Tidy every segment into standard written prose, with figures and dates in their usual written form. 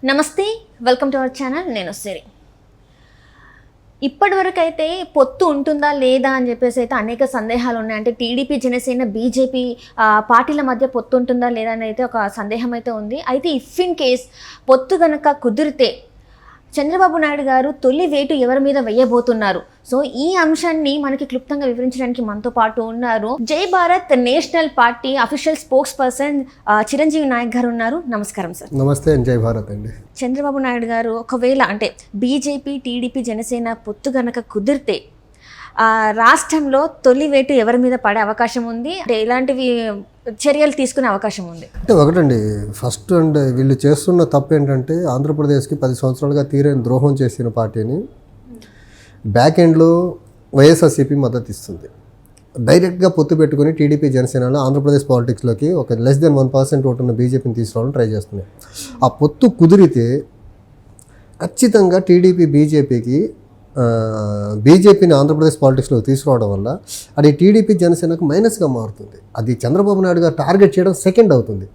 నమస్తే, welcome to our channel. నేను సిరి. ఇప్పటివరకు అయితే పొత్తు ఉంటుందా లేదా అని చెప్పేసి అయితే అనేక సందేహాలు ఉన్నాయి. అంటే టీడీపీ, జనసేన, బీజేపీ పార్టీల మధ్య పొత్తు ఉంటుందా లేదా అని అయితే ఒక సందేహం అయితే ఉంది. అయితే ఇఫ్ ఇన్ కేస్ పొత్తు కనుక కుదిరితే చంద్రబాబు నాయుడు గారు తొలి వేటు ఎవరి మీద వేయబోతున్నారు? సో ఈ అంశాన్ని మనకి క్లుప్తంగా వివరించడానికి మనతో పాటు ఉన్నారు Jai Bharat national party official spokesperson Chiranjeevi Nayak గారు ఉన్నారు. నమస్కారం సార్. నమస్తే. జై భారత్ అండి. చంద్రబాబు నాయుడు గారు ఒకవేళ అంటే బీజేపీ, టీడీపీ, జనసేన పొత్తు కనుక కుదిరితే రాష్ట్రంలో తొలి వేటు ఎవరి మీద పడే అవకాశం ఉంది? అంటే ఇలాంటివి చర్యలు తీసుకునే అవకాశం ఉంది? అంటే ఒకటండి, ఫస్ట్ అండ్ వీళ్ళు చేస్తున్న తప్పు ఏంటంటే ఆంధ్రప్రదేశ్కి 10 సంవత్సరాలుగా తీరని ద్రోహం చేసిన పార్టీని బ్యాక్ ఎండ్లో వైఎస్ఆర్సీపీ మద్దతు ఇస్తుంది. డైరెక్ట్గా పొత్తు పెట్టుకుని టీడీపీ, జనసేనలో ఆంధ్రప్రదేశ్ పాలిటిక్స్లోకి ఒక <1% ఓటు ఉన్న బీజేపీని తీసుకురావడం ట్రై చేస్తున్నాయి. ఆ పొత్తు కుదిరితే ఖచ్చితంగా టీడీపీ, బీజేపీని ఆంధ్రప్రదేశ్ పాలిటిక్స్లో తీసుకురావడం వల్ల అది టీడీపీ, జనసేనకు మైనస్గా మారుతుంది. అది చంద్రబాబు నాయుడు గారు టార్గెట్ చేయడం సెకండ్ అవుతుంది.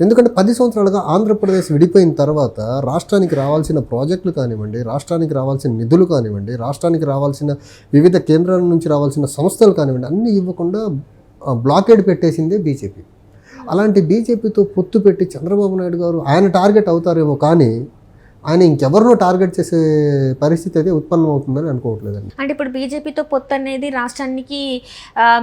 ఎందుకంటే 10 సంవత్సరాలుగా ఆంధ్రప్రదేశ్ విడిపోయిన తర్వాత రాష్ట్రానికి రావాల్సిన ప్రాజెక్టులు కానివ్వండి, రాష్ట్రానికి రావాల్సిన నిధులు కానివ్వండి, రాష్ట్రానికి రావాల్సిన వివిధ కేంద్రాల నుంచి రావాల్సిన సంస్థలు కానివ్వండి, అన్నీ ఇవ్వకుండా బ్లాకేడ్ పెట్టేసిందే బీజేపీ. అలాంటి బీజేపీతో పొత్తు పెట్టి చంద్రబాబు నాయుడు గారు ఆయన టార్గెట్ అవుతారేమో, కానీ ఆయన ఇంకెవరినో టార్గెట్ చేసే పరిస్థితి అయితే ఉత్పన్నం అవుతుందని అనుకోవట్లేదండి. అంటే ఇప్పుడు బీజేపీతో పొత్తు అనేది రాష్ట్రానికి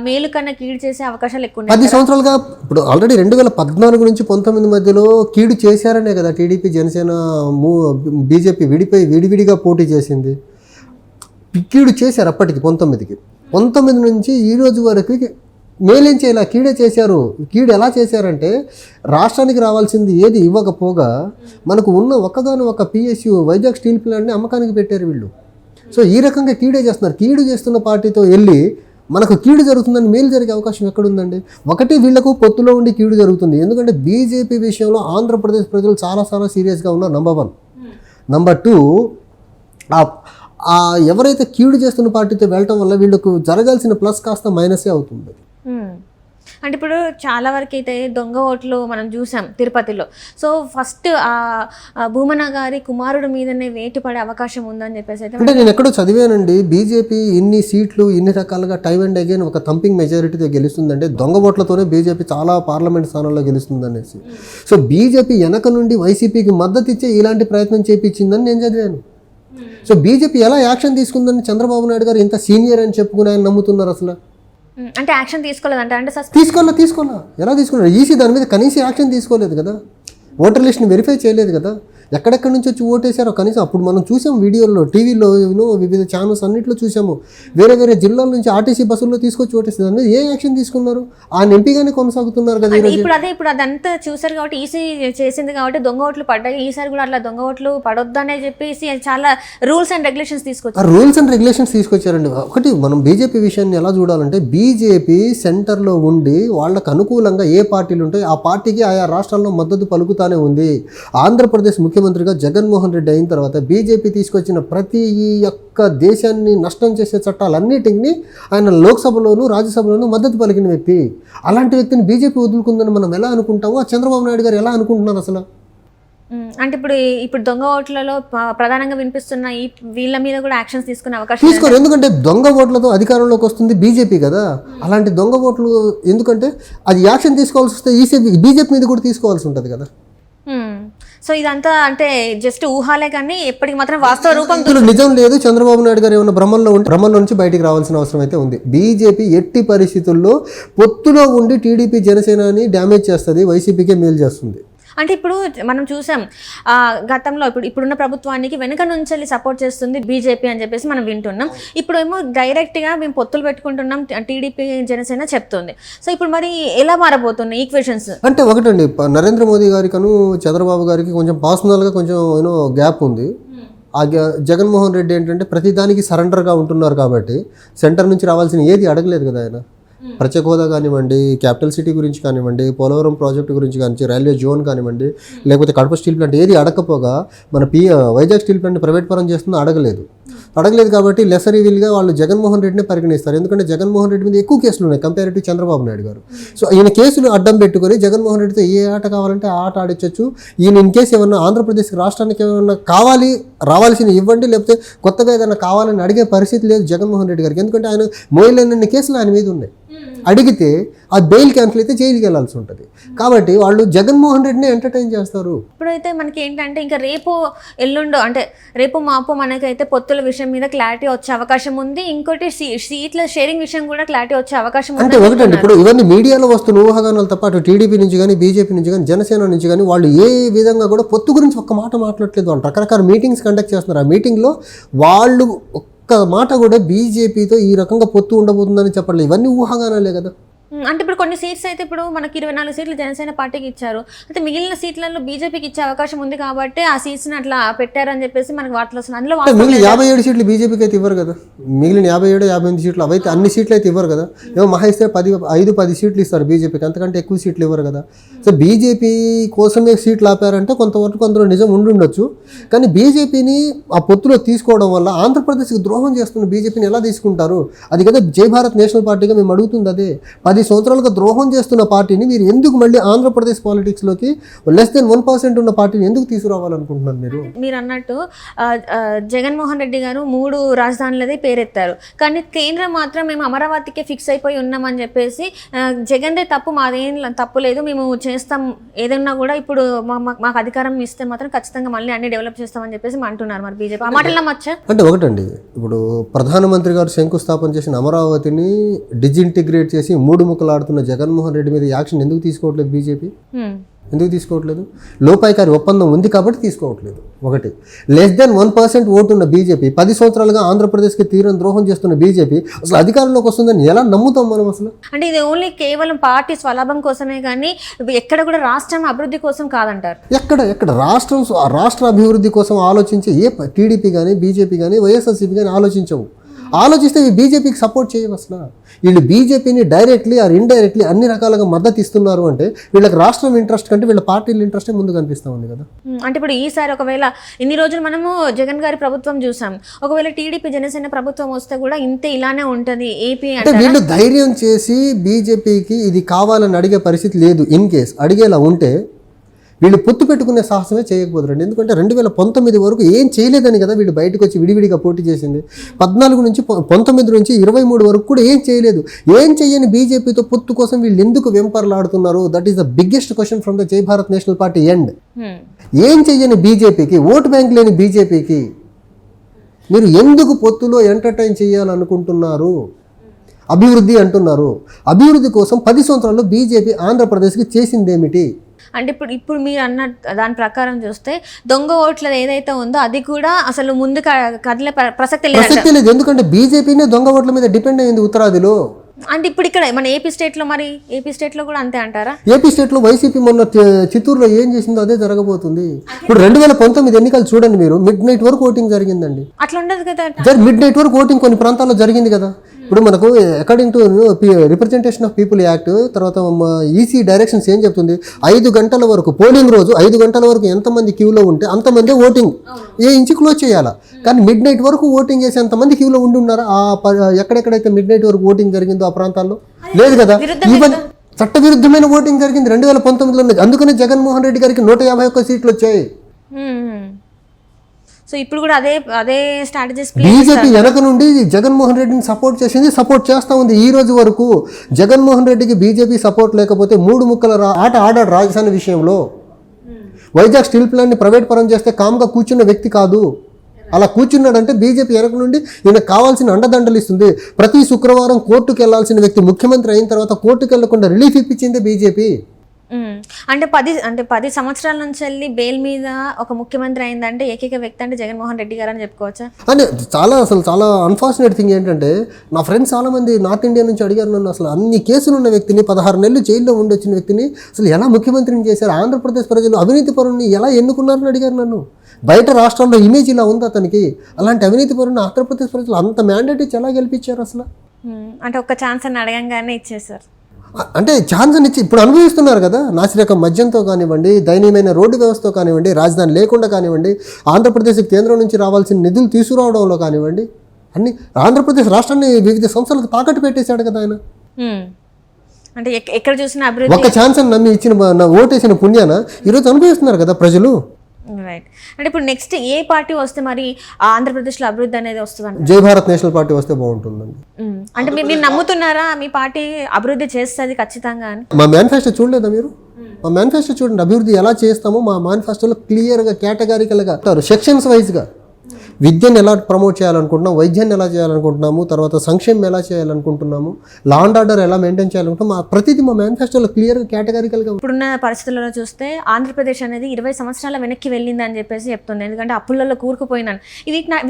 మేలు కన్నా కీడు చేసే అవకాశాలు ఎక్కువ ఉన్నాయి. 10 సంవత్సరాలుగా ఇప్పుడు ఆల్రెడీ 2014 నుంచి 19 మధ్యలో కీడు చేశారనే కదా టీడీపీ, జనసేన, బీజేపీ విడిపోయి విడివిడిగా పోటీ చేసింది. కీడు చేశారు అప్పటికి 19 నుంచి ఈ రోజు వరకు మేలేం చేయాల, కీడే చేశారు. కీడు ఎలా చేశారంటే రాష్ట్రానికి రావాల్సింది ఏది ఇవ్వకపోగా మనకు ఉన్న ఒక్క పిఎస్యు వైజాగ్ స్టీల్ ప్లాంట్ని అమ్మకానికి పెట్టారు వీళ్ళు. సో ఈ రకంగా కీడే చేస్తున్నారు. కీడు చేస్తున్న పార్టీతో వెళ్ళి మనకు కీడు జరుగుతుందని మేలు జరిగే అవకాశం ఎక్కడుందండి? ఒకటి, వీళ్లకు పొత్తులో ఉండి కీడు జరుగుతుంది. ఎందుకంటే బీజేపీ విషయంలో ఆంధ్రప్రదేశ్ ప్రజలు చాలా సీరియస్గా ఉన్నారు. నంబర్ 1. నంబర్ 2, ఎవరైతే కీడు చేస్తున్న పార్టీతో వెళ్ళటం వల్ల వీళ్ళకు జరగాల్సిన ప్లస్ కాస్త మైనసే అవుతుంది. అంటే ఇప్పుడు చాలా వరకు అయితే దొంగ ఓట్లు మనం చూసాం తిరుపతిలో. సో ఫస్ట్ భూమన గారి కుమారుడు మీదనే వేటు పడే అవకాశం ఉందని చెప్పేసి అయితే అంటే నేను ఎక్కడో చదివానండి, బీజేపీ ఇన్ని సీట్లు ఇన్ని రకాలుగా టైమ్ అండ్ అగైన్ ఒక థంపింగ్ మెజారిటీతో గెలుస్తుందంటే దొంగ ఓట్లతోనే బీజేపీ చాలా పార్లమెంట్ స్థానాల్లో గెలుస్తుందనేసి. సో బీజేపీ వెనక నుండి వైసీపీకి మద్దతు ఇచ్చే ఇలాంటి ప్రయత్నం చేయించిందని నేను చదివాను. సో బీజేపీ ఎలా యాక్షన్ తీసుకుందని చంద్రబాబు నాయుడు గారు ఇంత సీనియర్ అని చెప్పుకుని ఆయన నమ్ముతున్నారు అసలు? అంటే యాక్షన్ తీసుకోలేదంట. అంటే తీసుకోవాలా ఎలా తీసుకున్నారు? ఈసీ దాని మీద కనీసం యాక్షన్ తీసుకోలేదు కదా. ఓటర్ లిస్ట్ని వెరిఫై చేయలేదు కదా. ఎక్కడెక్కడి నుంచి వచ్చి ఓటేశారో కనీసం అప్పుడు మనం చూసాం, వీడియోలో, టీవీలో, వివిధ ఛానల్స్ అన్నింటిలో చూసాము. వేరే జిల్లాల నుంచి ఆర్టీసీ బస్సుల్లో తీసుకొచ్చి ఓటేస్తారు. దాని మీద ఏ యాక్షన్ తీసుకున్నారు? ఆయన ఎంపీగానే కొనసాగుతున్నారు కదా. ఇప్పుడు అదంతా చూసారు కాబట్టి, ఈసీ చేసింది కాబట్టి దొంగ ఓట్లు పడ్డాయి. ఈసారి కూడా అట్లా దొంగ ఓట్లు పడొద్దనే చెప్పేసి చాలా రూల్స్ అండ్ రెగ్యులేషన్స్ తీసుకొచ్చారండి. ఒకటి, మనం బీజేపీ విషయాన్ని ఎలా చూడాలంటే, బీజేపీ సెంటర్లో ఉండి వాళ్ళకు అనుకూలంగా ఏ పార్టీలు ఉంటాయి ఆ పార్టీకి ఆయా రాష్ట్రాల్లో మద్దతు పలుకుతానే ఉంది. ఆంధ్రప్రదేశ్ ముఖ్యమంత్రిగా జగన్మోహన్ రెడ్డి అయిన తర్వాత బీజేపీ తీసుకొచ్చిన ప్రతి ఒక్క దేశాన్ని నష్టం చేసే చట్టాలన్నిటిని ఆయన లోక్సభలోను, రాజ్యసభలోను మద్దతు పలికిన వ్యక్తి. అలాంటి వ్యక్తిని బీజేపీ వదులుకుందని మనం ఎలా అనుకుంటామో చంద్రబాబు నాయుడు గారు ఎలా అనుకుంటున్నారు అసలు? అంటే ఇప్పుడు దొంగ ఓట్లలో ప్రధానంగా వినిపిస్తున్న ఈ వీళ్ళ మీద కూడా యాక్షన్స్ తీసుకునే అవకాశం తీసుకోరు. ఎందుకంటే దొంగ ఓట్లతో అధికారంలోకి వస్తుంది బీజేపీ కదా. అలాంటి దొంగ ఓట్లు ఎందుకంటే అది యాక్షన్ తీసుకోవాల్సి వస్తే బీజేపీ మీద కూడా తీసుకోవాల్సి ఉంటుంది కదా. సో ఇదంతా అంటే జస్ట్ ఊహాలే కానీ ఎప్పటికి మాత్రం వాస్తవ రూపం నిజం లేదు. చంద్రబాబు నాయుడు గారు ఏమన్నా భ్రమంలో నుంచి బయటికి రావాల్సిన అవసరం అయితే ఉంది. బీజేపీ ఎట్టి పరిస్థితుల్లో పొత్తులో ఉండి టీడీపీ, జనసేనని డ్యామేజ్ చేస్తుంది, వైసీపీకే మేలు చేస్తుంది. అంటే ఇప్పుడు మనం చూసాం గతంలో ఇప్పుడున్న ప్రభుత్వానికి వెనక నుంచి సపోర్ట్ చేస్తుంది బీజేపీ అని చెప్పేసి మనం వింటున్నాం. ఇప్పుడు ఏమో డైరెక్ట్గా మేము పొత్తులు పెట్టుకుంటున్నాం టీడీపీ, జనసేన చెప్తుంది. సో ఇప్పుడు మరి ఎలా మారబోతున్నాయి ఈక్వేషన్స్? అంటే ఒకటండి, నరేంద్ర మోదీ గారికను చంద్రబాబు గారికి కొంచెం పర్సనల్గా కొంచెం గ్యాప్ ఉంది. ఆ జగన్మోహన్ రెడ్డి ఏంటంటే ప్రతిదానికి సరెండర్గా ఉంటున్నారు కాబట్టి సెంటర్ నుంచి రావాల్సిన ఏది అడగలేదు కదా ఆయన. ప్రత్యేక హోదా కానివ్వండి, క్యాపిటల్ సిటీ గురించి కానివ్వండి, పోలవరం ప్రాజెక్టు గురించి కానివ్వండి, రైల్వే జోన్ కానివ్వండి, లేకపోతే కడప స్టీల్ ప్లాంట్ ఏది అడగకపోగా మన వైజాగ్ స్టీల్ ప్లాంట్ ప్రైవేట్ పరం చేస్తుందో అడగలేదు కాబట్టి లెసర్ ఈవిల్గా వాళ్ళు జగన్మోహన్ రెడ్డిని పరిగణిస్తారు. ఎందుకంటే జగన్మోహన్ రెడ్డి మీద ఎక్కువ కేసులు ఉన్నాయి కంపేరిటివ్ చంద్రబాబు నాయుడు గారు. సో ఈయన కేసులు అడ్డం పెట్టుకొని జగన్మోహన్ రెడ్డితో ఏ ఆట కావాలంటే ఆ ఆట ఆడించవచ్చు. ఈయన ఇన్ కేసు ఏమన్నా ఆంధ్రప్రదేశ్ రాష్ట్రానికి ఏమన్నా రావాల్సిన ఇవ్వండి, లేకపోతే కొత్తగా ఏదైనా కావాలని అడిగే పరిస్థితి లేదు జగన్మోహన్ రెడ్డి గారికి. ఎందుకంటే ఆయన మోయలేనన్ని కేసులు ఆయన మీద ఉన్నాయి. అడిగితే ఆ బెయిల్ క్యాన్సిల్ అయితే జైలుకి వెళ్ళాల్సి ఉంటుంది. కాబట్టి వాళ్ళు జగన్మోహన్ రెడ్డిని ఎంటర్టైన్ చేస్తారు. ఇప్పుడైతే మనకి ఏంటంటే ఇంకా రేపు ఎల్లుండో అంటే రేపు మాపు మనకైతే పొత్తుల విషయం మీద క్లారిటీ వచ్చే అవకాశం ఉంది. ఇంకోటి సీట్ల షేరింగ్ విషయం కూడా క్లారిటీ వచ్చే అవకాశం ఉంది. అంటే ఒకటండి, ఇప్పుడు ఇవన్నీ మీడియాలో వస్తున్న ఊహాగానాలతో పాటు టీడీపీ నుంచి కానీ, బీజేపీ నుంచి కానీ, జనసేన నుంచి కానీ వాళ్ళు ఏ విధంగా కూడా పొత్తు గురించి ఒక్క మాట మాట్లాడట్లేదు. వాళ్ళు రకరకాల మీటింగ్స్ కండక్ట్ చేస్తున్నారు. ఆ మీటింగ్లో వాళ్ళు ఒక్క మాట కూడా బీజేపీతో ఈ రకంగా పొత్తు ఉండబోతుందని చెప్పట్లేదు. ఇవన్నీ ఊహాగానాలే కదా. అంటే ఇప్పుడు కొన్ని సీట్స్ అయితే ఇప్పుడు మనకి 24 సీట్లు జనసేన పార్టీకి ఇచ్చారు. అయితే మిగిలిన సీట్లలో బీజేపీకి ఇచ్చే అవకాశం ఉంది కాబట్టి ఆ సీట్స్ని అట్లా పెట్టారని చెప్పేసి మనకి వార్తలు వస్తుంది. అందులో మిగిలిన 57 సీట్లు బీజేపీకి అయితే ఇవ్వరు కదా. మిగిలిన 57-58 సీట్లు అవైతే అన్ని సీట్లు అయితే ఇవ్వరు కదా. ఏమో మహా ఇస్తే 5-10 సీట్లు ఇస్తారు బీజేపీకి, అంతకంటే ఎక్కువ సీట్లు ఇవ్వరు కదా. సో బీజేపీ కోసమే సీట్లు ఆపారంటే కొంతవరకు అందులో నిజం ఉండుండొచ్చు. కానీ బీజేపీని ఆ పొత్తులో తీసుకోవడం వల్ల ఆంధ్రప్రదేశ్కి ద్రోహం చేస్తున్న బీజేపీని ఎలా తీసుకుంటారు? అది కదా జై భారత్ నేషనల్ పార్టీగా మేము అడుగుతుంది. అదే 10 సంవత్సరాలుగా ద్రోహం చేస్తున్న పార్టీని మీరు ఎందుకు మళ్ళీ ఆంధ్రప్రదేశ్ పాలిటిక్స్లోకి లెస్ దెన్ 1% ఉన్న పార్టీని ఎందుకు తీసుకురావాలనుకుంటున్నారు? మీరు అన్నట్టు జగన్మోహన్ రెడ్డి గారు 3 రాజధానులదే పేరెత్తారు. కానీ కేంద్రం మాత్రం మేము అమరావతికే ఫిక్స్ అయిపోయి ఉన్నామని చెప్పేసి జగన్దే తప్పు, మాదేం తప్పు లేదు, మేము చేస్తాం ఏదన్నా కూడా ఇప్పుడు మాకు అధికారం ఇస్తే మాత్రం ఖచ్చితంగా మళ్ళీ అన్ని డెవలప్ చేస్తామని చెప్పేసి అంటున్నారు. మరి బీజేపీ ఆ మాటలు నమ్మచ్చా? అంటే ఒకటండి, ఇప్పుడు ప్రధానమంత్రి గారు శంకుస్థాపన చేసిన అమరావతిని డిజింటిగ్రేట్ చేసి 3 ముక్కలాడుతున్న జగన్మోహన్ రెడ్డి మీద యాక్షన్ ఎందుకు తీసుకోవట్లేదు బీజేపీ? ఎందుకు తీసుకోవట్లేదు? లోపాయికారి ఒప్పందం ఉంది కాబట్టి తీసుకోవట్లేదు. ఒకటి, లెస్ దెన్ 1% ఓటు ఉన్న బీజేపీ 10 సంవత్సరాలుగా ఆంధ్రప్రదేశ్కి తీరని ద్రోహం చేస్తున్న బీజేపీ అసలు అధికారంలోకి వస్తుందని ఎలా నమ్ముతాం మనం అసలు? అంటే ఇది ఓన్లీ కేవలం పార్టీ స్వలాభం కోసమే కానీ ఎక్కడ కూడా రాష్ట్రం అభివృద్ధి కోసం కాదంటారు. ఎక్కడ రాష్ట్ర అభివృద్ధి కోసం ఆలోచించే ఏ టీడీపీ కానీ, బీజేపీ కానీ, వైఎస్ఆర్సీపీ కానీ ఆలోచించవు. ఆలోచిస్తే ఈ బీజేపీకి సపోర్ట్ చేయవు అసలు. వీళ్ళు బీజేపీని డైరెక్ట్లీ ఆర్ ఇండైరెక్ట్లీ అన్ని రకాలుగా మద్దతు ఇస్తున్నారు అంటే వీళ్ళకి రాష్ట్రం ఇంట్రెస్ట్ కంటే వీళ్ళ పార్టీల ఇంట్రెస్టే ముందు కనిపిస్తూ ఉంది కదా. అంటే ఇప్పుడు ఈసారి ఒకవేళ ఇన్ని రోజులు మనము జగన్ గారి ప్రభుత్వం చూసాం, ఒకవేళ టీడీపీ జనసేన ప్రభుత్వం వస్తే కూడా ఇంతే ఇలానే ఉంటుంది ఏపీ అంటే వీళ్ళు ధైర్యం చేసి బీజేపీకి ఇది కావాలని అడిగే పరిస్థితి లేదు. ఇన్ కేస్ అడిగేలా ఉంటే వీళ్ళు పొత్తు పెట్టుకునే సాహసమే చేయకపోతారండి. ఎందుకంటే 2019 వరకు ఏం చేయలేదని కదా వీళ్ళు బయటకు వచ్చి విడివిడిగా పోటీ చేసింది. 14 నుంచి 19 నుంచి 23 వరకు కూడా ఏం చేయలేదు. ఏం చేయని బీజేపీతో పొత్తు కోసం వీళ్ళు ఎందుకు వెంపర్లాడుతున్నారు? That is the biggest question from the Jai Bharat national party end. ఏం చెయ్యని బీజేపీకి, ఓటు బ్యాంక్ లేని బీజేపీకి మీరు ఎందుకు పొత్తులో ఎంటర్టైన్ చేయాలనుకుంటున్నారు? అభివృద్ధి అంటున్నారు. అభివృద్ధి కోసం 10 సంవత్సరాల్లో బీజేపీ ఆంధ్రప్రదేశ్కి చేసిందేమిటి? అంటే ఇప్పుడు మీరు అన్న దాని ప్రకారం చూస్తే దొంగ ఓట్ల ఏదైతే ఉందో అది కూడా అసలు ముందు కదిలే ప్రసక్తి లేదు. ఎందుకంటే బీజేపీనే దొంగ ఓట్ల మీద డిపెండ్ అయింది ఉత్తరాదిలో. అంటే ఇప్పుడు ఇక్కడ మన ఏపీ స్టేట్లో కూడా అంతే అంటారా? ఏపీ స్టేట్లో వైసీపీ మొన్న చిత్తూరులో ఏం చేసిందో అదే జరగబోతుంది. ఇప్పుడు 2019 ఎన్నికలు చూడండి మీరు, మిడ్ నైట్ వరకు ఓటింగ్ జరిగిందండి. అట్లా ఉండదు కదా, మిడ్ నైట్ వరకు ఓటింగ్ కొన్ని ప్రాంతాల్లో జరిగింది కదా. ఇప్పుడు మనకు according to representation of people act తర్వాత ఈసీ డైరెక్షన్స్ ఏం చెప్తుంది? 5 గంటల వరకు పోలింగ్ రోజు 5 గంటల వరకు ఎంతమంది క్యూలో ఉంటే అంతమంది ఓటింగ్ ఏ ఇంచి క్లోజ్ చేయాలా. కానీ మిడ్ నైట్ వరకు ఓటింగ్ చేసి అంతమంది క్యూలో ఉండి ఉన్నారా? ఎక్కడెక్కడైతే మిడ్ నైట్ వరకు ఓటింగ్ జరిగిందో ఆ ప్రాంతాల్లో లేదు కదా. ఈవెన్ చట్టవిరుద్ధమైన ఓటింగ్ జరిగింది 2019లో. అందుకనే జగన్మోహన్ రెడ్డి గారికి 151 సీట్లు వచ్చాయి. సో ఇప్పుడు కూడా అదే స్ట్రాటజీస్ బీజేపీ వెనక నుండి జగన్మోహన్ రెడ్డిని సపోర్ట్ చేసింది, సపోర్ట్ చేస్తూ ఉంది ఈ రోజు వరకు. జగన్మోహన్ రెడ్డికి బీజేపీ సపోర్ట్ లేకపోతే 3 ముక్కల ఆట ఆడాడు రాజధాని విషయంలో. వైజాగ్ స్టీల్ ప్లాంట్ని ప్రైవేట్ పరం చేస్తే కామ్గా కూర్చున్న వ్యక్తి కాదు. అలా కూర్చున్నాడంటే బీజేపీ వెనక నుండి ఈయన కావాల్సిన అండదండలు ఇస్తుంది. ప్రతి శుక్రవారం కోర్టుకు వెళ్లాల్సిన వ్యక్తి ముఖ్యమంత్రి అయిన తర్వాత కోర్టుకు వెళ్లకుండా రిలీఫ్ ఇప్పించింది బీజేపీ. అంటే 10 సంవత్సరాల నుంచి వెళ్ళి బెయిల్ మీద ఒక ముఖ్యమంత్రి అయిందంటే ఏకైక వ్యక్తి అంటే జగన్మోహన్ రెడ్డి గారు అని చెప్పుకోవచ్చా? అంటే చాలా అన్ఫార్చునేట్ థింగ్ ఏంటంటే నా ఫ్రెండ్స్ చాలామంది నార్త్ ఇండియా నుంచి అడిగారు నన్ను, అసలు అన్ని కేసులు ఉన్న వ్యక్తిని 16 నెలలు జైల్లో ఉండి వచ్చిన వ్యక్తిని అసలు ఎలా ముఖ్యమంత్రిని చేశారు? ఆంధ్రప్రదేశ్ ప్రజలు అవినీతి పరుణ్ణి ఎలా ఎన్నుకున్నారని అడిగారు నన్ను. బయట రాష్ట్రాల్లో ఇమేజ్ ఇలా ఉంది అతనికి. అలాంటి అవినీతి పరుణ్ణి ఆంధ్రప్రదేశ్ ప్రజలు అంత మ్యాండేట్ ఇచ్చి ఎలా గెలిపించారు అసలు? అంటే ఒక్క ఛాన్స్ అని అడగంగానే ఇచ్చేసారు. అంటే ఛాన్స్ అని ఇచ్చి ఇప్పుడు అనుభవిస్తున్నారు కదా, నాసిరకం మద్యంతో కానివ్వండి, దయనీయమైన రోడ్డు వ్యవస్థతో కానివ్వండి, రాజధాని లేకుండా కానివ్వండి, ఆంధ్రప్రదేశ్ కేంద్రం నుంచి రావాల్సిన నిధులు తీసుకురావడంలో కానివ్వండి, అన్ని ఆంధ్రప్రదేశ్ రాష్ట్రాన్ని వివిధ సంస్థలకు తాకట్టు పెట్టేశాడు కదా ఆయన. అంటే ఎక్కడ చూసినా అభివృద్ధి. ఒక్క ఛాన్స్ అని నమ్మి ఇచ్చిన ఓటేసిన పుణ్యాన ఈరోజు అనుభవిస్తున్నారు కదా ప్రజలు. రైట్. అంటే ఇప్పుడు నెక్స్ట్ ఏ పార్టీ వస్తే మరి ఆంధ్రప్రదేశ్లో అభివృద్ధి అనేది వస్తుంది? జై భారత్ నేషనల్ పార్టీ వస్తే బాగుంటుందండి. అంటే మీరు నమ్ముతున్నారా మీ పార్టీ అభివృద్ధి చేస్తుంది ఖచ్చితంగా అని? మా మేనిఫెస్టో చూడలేదా మీరు? మా మేనిఫెస్టో చూడండి, అభివృద్ధి ఎలా చేస్తామో మా మేనిఫెస్టోలో క్లియర్గా కేటగారికల్గా సెక్షన్స్ వైజ్గా విద్యను ఎలా ప్రమోట్ చేయాలనుకుంటున్నాం, వైద్యాన్ని ఎలా చేయాలనుకుంటున్నాము, తర్వాత సంక్షేమం ఎలా చేయాలనుకుంటున్నాము, లా అండ్ ఆర్డర్ ఎలా మెయింటైన్ చేయాలనుకుంటున్నాం, ప్రతిదీ మా మేనిఫెస్టోలో క్లియర్గా కేటగారికల్గా. ఇప్పుడున్న పరిస్థితుల్లో చూస్తే ఆంధ్రప్రదేశ్ అనేది 20 సంవత్సరాల వెనక్కి వెళ్ళింది అని చెప్పేసి చెప్తుంది. ఎందుకంటే అప్పులలో కూరుకుపోయినాను.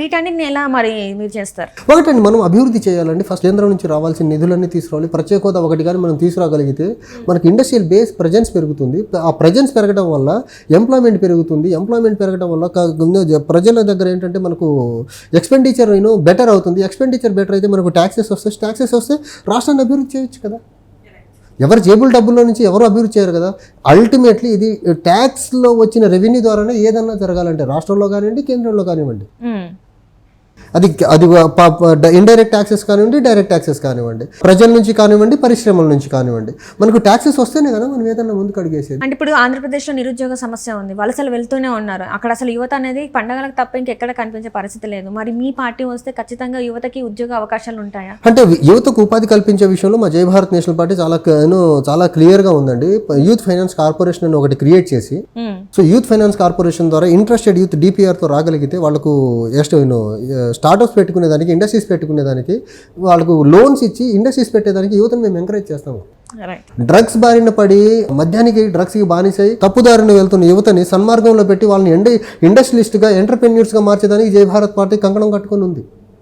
వీటన్నిటిని ఎలా మరి మీరు చేస్తారు? ఒకటండి, మనం అభివృద్ధి చేయాలండి. ఫస్ట్ కేంద్రం నుంచి రావాల్సిన నిధులన్నీ తీసుకురావాలి. ప్రత్యేక హోదా ఒకటి కానీ మనం తీసుకురాగలిగితే మనకి ఇండస్ట్రియల్ బేస్ ప్రజెన్స్ పెరుగుతుంది. ఆ ప్రజెన్స్ పెరగడం వల్ల ఎంప్లాయ్మెంట్ పెరుగుతుంది. ఎంప్లాయ్మెంట్ పెరగడం వల్ల ప్రజల దగ్గర ఏంటంటే మనకు ఎక్స్పెండిచర్ బెటర్ అవుతుంది. ఎక్స్పెండిచర్ బెటర్ అయితే మనకు ట్యాక్సెస్ వస్తే రాష్ట్రాన్ని అభివృద్ధి చేయొచ్చు కదా. ఎవరు జేబుల్ డబ్బుల్లో నుంచి ఎవరు అభివృద్ధి చేయరు కదా. అల్టిమేట్లీ ఇది ట్యాక్స్లో వచ్చిన రెవెన్యూ ద్వారానే ఏదన్నా జరగాలంటే రాష్ట్రంలో కానివ్వండి, కేంద్రంలో కానివ్వండి, అది ఇండైరెక్ట్ ట్యాక్సెస్ కానివ్వండి, డైరెక్ట్ ట్యాక్సెస్ కానివ్వండి, ప్రజల నుంచి కానివ్వండి, పరిశ్రమల నుంచి కానివ్వండి, మనకు ట్యాక్సెస్ వస్తేనే కదా మనం ఏదన్నా ముందుకు అడిగేసేది. అంటే ఇప్పుడు ఆంధ్రప్రదేశ్లో నిరుద్యోగ సమస్య ఉంది, వలసలు వెళ్తూనే ఉన్నారు. అక్కడ అసలు యువత అనేది పండగలకు తప్ప ఇంకెక్కడ కనిపించే పరిస్థితి లేదు. మరి మీ పార్టీ వస్తే ఖచ్చితంగా యువతకి ఉద్యోగ అవకాశాలు ఉంటాయా? అంటే యువతకు ఉపాధి కల్పించే విషయంలో మా జై భారత్ నేషనల్ పార్టీ చాలా క్లియర్గా ఉందండి. యూత్ ఫైనాన్స్ కార్పొరేషన్ అని ఒకటి క్రియేట్ చేసి, సో యూత్ ఫైనాన్స్ కార్పొరేషన్ ద్వారా ఇంట్రెస్టెడ్ యూత్ డిపిఆర్తో రాగలిగితే వాళ్ళకు స్టార్ట్అప్స్ పెట్టుకునేదానికి, ఇండస్ట్రీస్ పెట్టుకునేదానికి వాళ్ళకు లోన్స్ ఇచ్చి ఇండస్ట్రీస్ పెట్టేదానికి యువతను మేము ఎంకరేజ్ చేస్తాము. డ్రగ్స్ బారిన పడి మద్యానికి డ్రగ్స్కి బానిసై తప్పుదారిని వెళ్తున్న యువతని సన్మార్గంలో పెట్టి వాళ్ళని ఇండస్ట్రియలిస్ట్గా, ఎంటర్ప్రెన్యూర్స్గా మార్చేదానికి జై భారత్ పార్టీ కంకణం కట్టుకుని ఉంది.